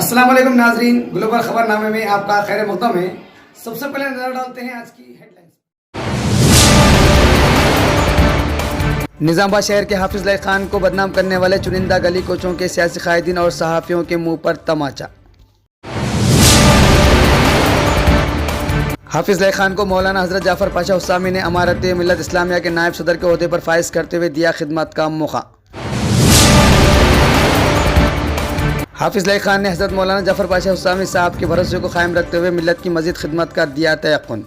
अस्सलाम वालेकुम नाजरीन, ग्लोबल खबरनामे में आपका खैर मक़दम है। सबसे पहले नजर डालते हैं आज की हेडलाइंस। निज़ामाबाद शहर के हाफिज लई खान को बदनाम करने वाले चुनिंदा गली कोचों के सियासी कायदीन और सहाफ़ियों के मुंह पर तमाचा। हाफिज लई खान को मौलाना हज़रत जाफ़र पाशा हुस्सामी ने अमारत मिल्लत इस्लामिया के नायब सदर के ओहदे पर फाइज करते हुए दिया खिदमत का मौका। हाफिज लई खान ने हज़रत मौलाना जाफ़र पाशा हुस्सामी साहब के भरोसे को कायम रखते हुए मिल्लत की मज़ीद खिदमत का दिया तयक़ुन।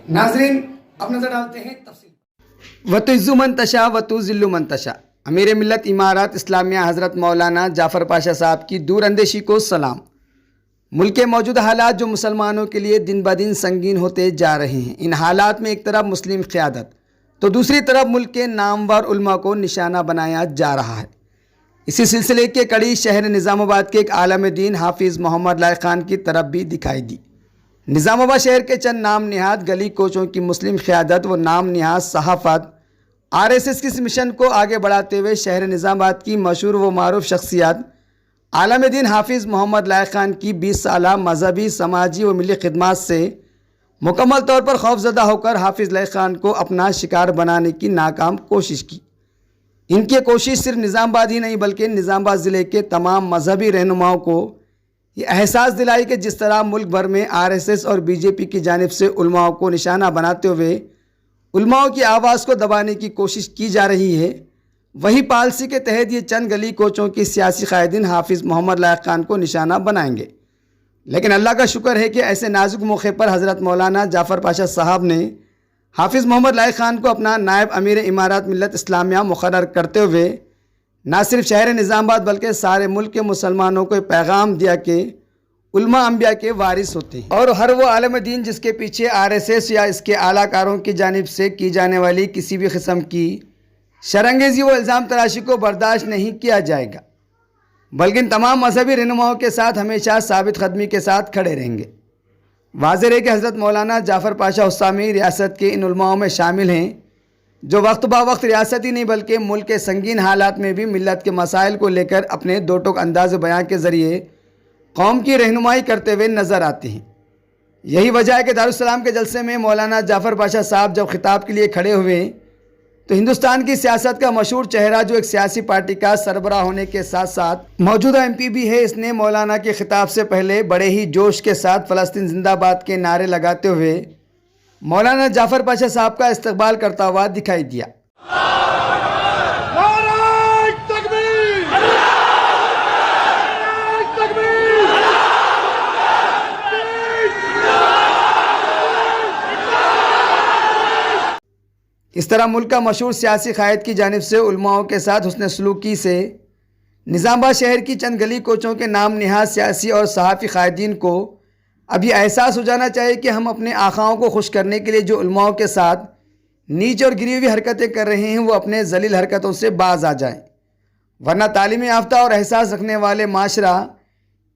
नाज़रीन, अब नजर डालते हैं तफसील। वतुइज़्ज़ु मन तशा वतुज़िल्लु मन तशा। अमीर मिल्लत इमारत इस्लामिया हज़रत मौलाना जाफ़र पाशा साहब की दूर अंदेशी को सलाम। मुल्क के मौजूदा हालात जो मुसलमानों के लिए दिन ब दिन संगीन होते जा रहे हैं, इन हालात में एक तरफ मुस्लिम क़यादत तो दूसरी तरफ मुल्क के नामवर उलमा को निशाना बनाया जा रहा है। इसी सिलसिले के कड़ी शहर निज़ामाबाद के एक आलम दीन हाफिज़ मोहम्मद लई खान की तरफ भी दिखाई दी। निज़ामाबाद शहर के चंद नाम निहाद गली कोचों की मुस्लिम क़यादत व नाम निहाद सहाफ़त RSS की इस मिशन को आगे बढ़ाते हुए शहर निज़ामाबाद की मशहूर व मारूफ शख्सियत आलम दीन हाफिज़ मोहम्मद लई खान की 20 साला मजहबी, समाजी व मिली खिदमत से मुकम्मल तौर पर खौफजदा होकर हाफिज़ लई खान को अपना शिकार बनाने की नाकाम कोशिश की। इनकी कोशिश सिर्फ निज़ामाबाद ही नहीं बल्कि निज़ामाबाद ज़िले के तमाम मजहबी रहनुमाओं को ये एहसास दिलाई कि जिस तरह मुल्क भर में RSS और BJP की जानिब से उलमाओं को निशाना बनाते हुए उलमाओं की आवाज़ को दबाने की कोशिश की जा रही है, वही पॉलिसी के तहत ये चंद गली कोचों की सियासी कायदीन हाफिज़ मोहम्मद लई खान को निशाना बनाएंगे। लेकिन अल्लाह का शुक्र है कि ऐसे नाजुक मौके पर हज़रत मौलाना जाफ़र पाशा साहब ने हाफिज़ मोहम्मद लई खान को अपना नायब अमीर इमारत मिल्लत इस्लामिया मुक़र्रर करते हुए न सिर्फ शहर निज़ामाबाद बल्कि सारे मुल्क के मुसलमानों को पैगाम दिया कि उलमा अंबिया के वारिस होते हैं और हर वो आलम दीन जिसके पीछे RSS या इसके आलाकारों की जानिब से की जाने वाली किसी भी किस्म की शरंगेज़ी व इल्ज़ाम तराशी को बर्दाश्त नहीं किया जाएगा, बल्कि इन तमाम मजहबी रहनुमाओं के साथ हमेशा साबित कदमी के साथ खड़े रहेंगे। वाज़ेह है कि हज़रत मौलाना जाफ़र पाशा हुस्सामी रियासत के इन उलमाओं में शामिल हैं जो वक्त ब वक्त रियासत ही नहीं बल्कि मुल्क के संगीन हालात में भी मिल्लत के मसाइल को लेकर अपने दो टोक अंदाज़ बयान के ज़रिए कौम की रहनुमाई करते हुए नज़र आते हैं। यही वजह है कि दारुस्सलाम के जलसे में मौलाना जाफ़र पाशा साहब जब खिताब के लिए खड़े हुए तो हिंदुस्तान की सियासत का मशहूर चेहरा जो एक सियासी पार्टी का सरबराह होने के साथ साथ मौजूदा MP भी है, इसने मौलाना के खिताब से पहले बड़े ही जोश के साथ फ़लस्तीन जिंदाबाद के नारे लगाते हुए मौलाना जाफ़र पाशा साहब का इस्तकबाल करता हुआ दिखाई दिया। इस तरह मुल्क का मशहूर सियासी कायद की जानिब से उलमाओं के साथ हुस्न सलूकी से निज़ामाबाद शहर की चंद गली कोचों के नाम निहाद सियासी और सहाफ़ी कायदीन को अब ये एहसास हो जाना चाहिए कि हम अपने आखाओं को खुश करने के लिए जो उलमाओं के साथ नीच और गिरी हुई हरकतें कर रहे हैं वो अपने जलील हरकतों से बाज आ जाएं, वरना तालीम याफ्ता और एहसास रखने वाले माशरा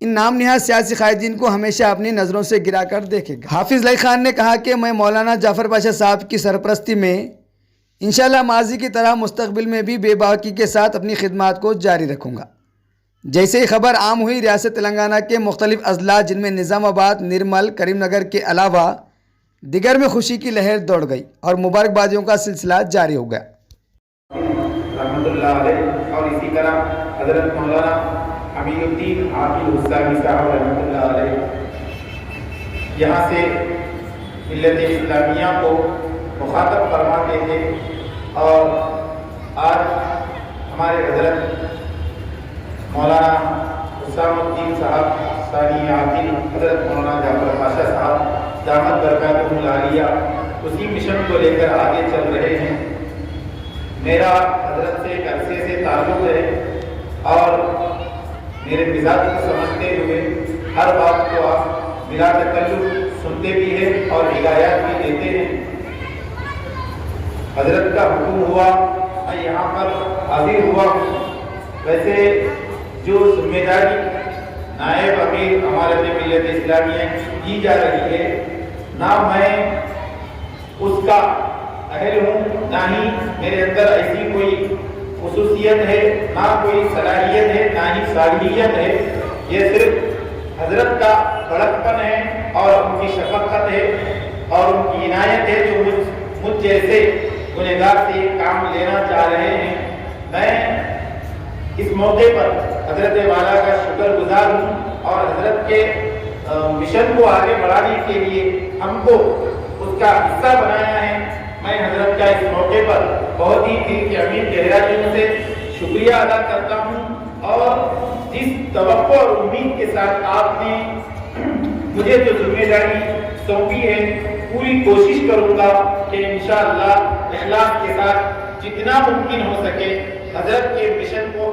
इन नाम निहाद सियासी कायदीन को हमेशा अपनी नज़रों से गिरा कर देखेगा। हाफिज़ लई खान ने कहा कि मैं मौलाना जाफ़र पाशा साहब की सरपरस्ती में इंशाअल्लाह माजी की तरह मुस्तकबिल में भी बेबाकी के साथ अपनी खिदमत को जारी रखूँगा। जैसे ही खबर आम हुई, रियासत तेलंगाना के मुख्तलिफ अजला जिनमें निज़ामाबाद, निर्मल, करीमनगर के अलावा दिगर में खुशी की लहर दौड़ गई और मुबारकबादियों का सिलसिला जारी हो गया। और इसी तरह हज़रत मौलाना हमीदुद्दीन हाफिज़ हुस्सामी साहब रहमतुल्लाह अलैह यहाँ से मिल्लत इस्लामिया को मुखातब फरमाते थे और आज हमारे हज़रत मौलाना हुस्सामुद्दीन साहब सानी हाफिज़ हज़रत मौलाना जाफ़र पाशा साहब दामद बरकातुहुल आलिया उसी मिशन को लेकर आगे चल रहे हैं। मेरा हज़रत से एक अरसे से ताल्लुक़ है और मेरे मिजाज को समझते हुए हर बात को आप बिला तकल्लुफ़ सुनते भी हैं और हिदायत भी देते हैं। हज़रत का हुक्म हुआ, मैं यहाँ पर हाजिर हुआ हूँ। वैसे जो जिम्मेदारी नायब अमीर अमारत मिल्लत इस्लामिया की जा रही है, ना मैं उसका अहल हूँ, ना ही मेरे अंदर ऐसी कोई خصوصیت ہے، نہ کوئی صلاحیت ہے، نہ ہی صالحیت ہے، یہ صرف حضرت کا بڑکپن ہے اور ان کی شفقت ہے اور ان کی عنایت ہے جو مجھ جیسے گنہگار سے یہ کام لینا چاہ رہے ہیں۔ میں اس موقع پر حضرت والا کا شکر گزار ہوں اور حضرت کے مشن کو آگے بڑھانے کے لیے ہم کو اس کا حصہ بنایا ہے۔ میں حضرت کا اس موقع پر بہت ہی دل کے امیر گہرائیوں سے شکریہ ادا کرتا ہوں اور جس توقع اور امید کے ساتھ آپ نے مجھے جو ذمہ داری سونپی ہے پوری کوشش کروں گا کہ انشاءاللہ اخلاص کے ساتھ جتنا ممکن ہو سکے حضرت کے مشن کو